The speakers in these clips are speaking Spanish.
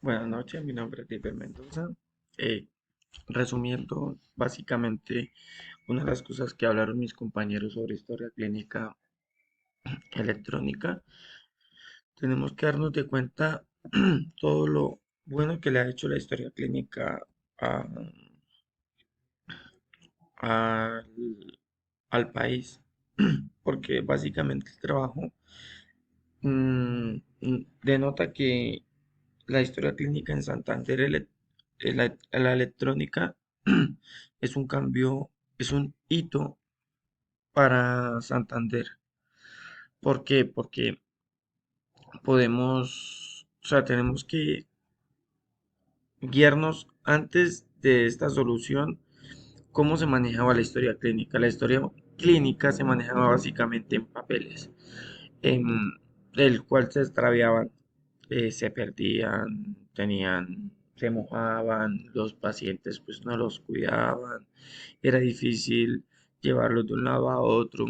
Buenas noches, mi nombre es Diver Mendoza. Eh, Resumiendo, básicamente, una de las cosas que hablaron mis compañeros sobre historia clínica electrónica, tenemos que darnos de cuenta todo lo bueno que le ha hecho la historia clínica a- al, al país, porque básicamente el trabajo denota que la historia clínica en Santander, la electrónica, es un cambio, es un hito para Santander. ¿Por qué? Porque tenemos que guiarnos antes de esta solución, cómo se manejaba la historia clínica. La historia clínica se manejaba básicamente en papeles, en el cual se extraviaban, se perdían, se mojaban, los pacientes pues no los cuidaban, era difícil llevarlos de un lado a otro.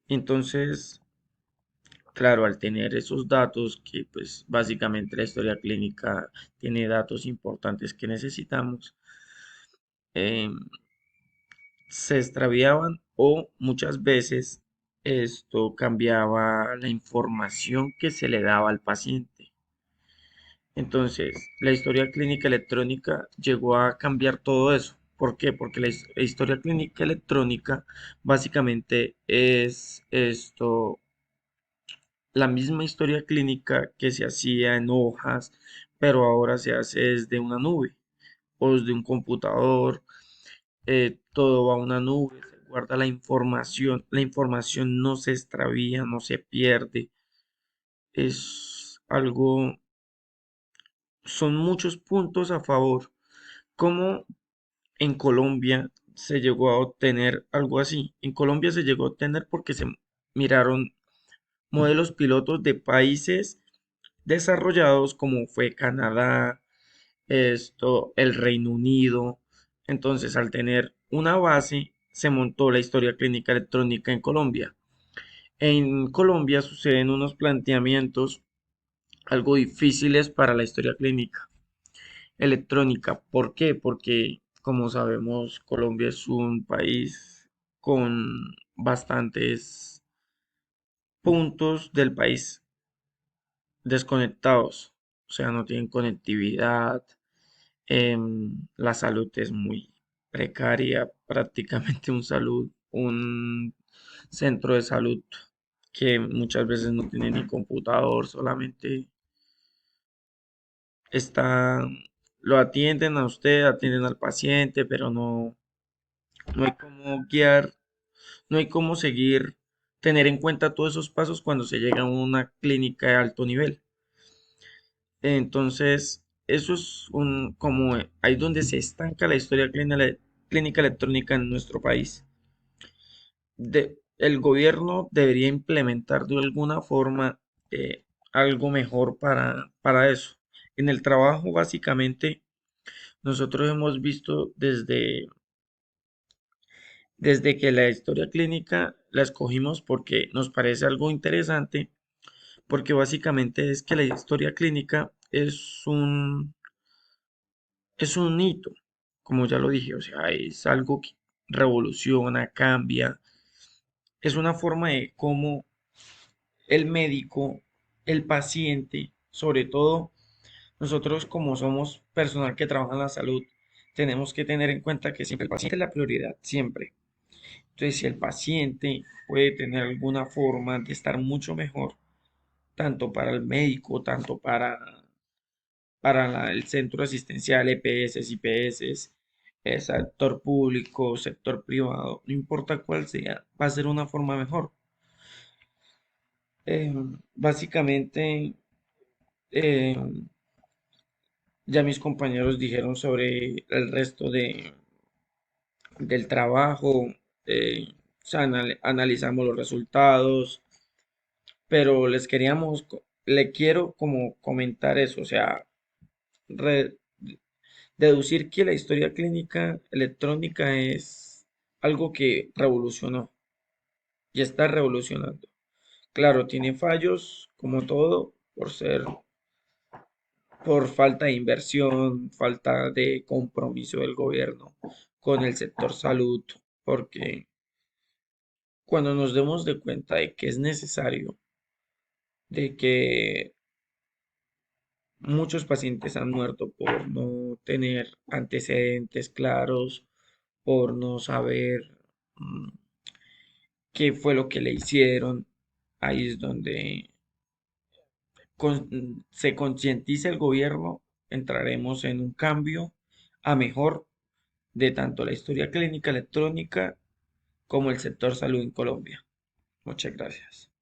Entonces, claro, al tener esos datos, que pues básicamente la historia clínica tiene datos importantes que necesitamos, em, se extraviaban o muchas veces esto cambiaba la información que se le daba al paciente. Entonces, la historia clínica electrónica llegó a cambiar todo eso. ¿Por qué? Porque la historia clínica electrónica básicamente es la misma historia clínica que se hacía en hojas, pero ahora se hace desde una nube o desde un computador. Todo va a una nube, se guarda la información no se extravía, no se pierde. Es algo, son muchos puntos a favor. ¿Cómo en Colombia se llegó a obtener algo así? En Colombia se llegó a obtener porque se miraron modelos pilotos de países desarrollados como fue Canadá, el Reino Unido. Entonces, al tener una base, se montó la historia clínica electrónica en Colombia. En Colombia suceden unos planteamientos algo difíciles para la historia clínica electrónica. ¿Por qué? Porque, como sabemos, Colombia es un país con bastantes puntos del país desconectados, o sea, no tienen conectividad. La salud es muy precaria, prácticamente un centro de salud que muchas veces no tiene ni computador, solamente está, lo atienden a usted, atienden al paciente, pero no hay cómo guiar, no hay cómo seguir, tener en cuenta todos esos pasos cuando se llega a una clínica de alto nivel. Entonces, eso es como ahí donde se estanca la historia clínica electrónica en nuestro país. El gobierno debería implementar de alguna forma algo mejor para eso. En el trabajo, básicamente, nosotros hemos visto desde que la historia clínica la escogimos porque nos parece algo interesante, porque básicamente es que la historia clínica es un hito, como ya lo dije, o sea, es algo que revoluciona, cambia, es una forma de cómo el médico, el paciente, sobre todo nosotros como somos personal que trabaja en la salud, tenemos que tener en cuenta que siempre el paciente es la prioridad, siempre. Entonces, si el paciente puede tener alguna forma de estar mucho mejor, tanto para el médico, tanto para el centro asistencial, EPS, IPS, sector público, sector privado, no importa cuál sea, va a ser una forma mejor. Básicamente, eh, ya mis compañeros dijeron sobre el resto del trabajo, o sea, analizamos los resultados, pero le quiero como comentar eso, o sea, re- deducir que la historia clínica electrónica es algo que revolucionó y está revolucionando. Claro, tiene fallos, como todo, por ser por falta de inversión, falta de compromiso del gobierno con el sector salud, porque cuando nos demos de cuenta de que es necesario, de que muchos pacientes han muerto por no tener antecedentes claros, por no saber mm, qué fue lo que le hicieron, ahí es donde se concientiza el gobierno, entraremos en un cambio a mejor de tanto la historia clínica electrónica como el sector salud en Colombia. Muchas gracias.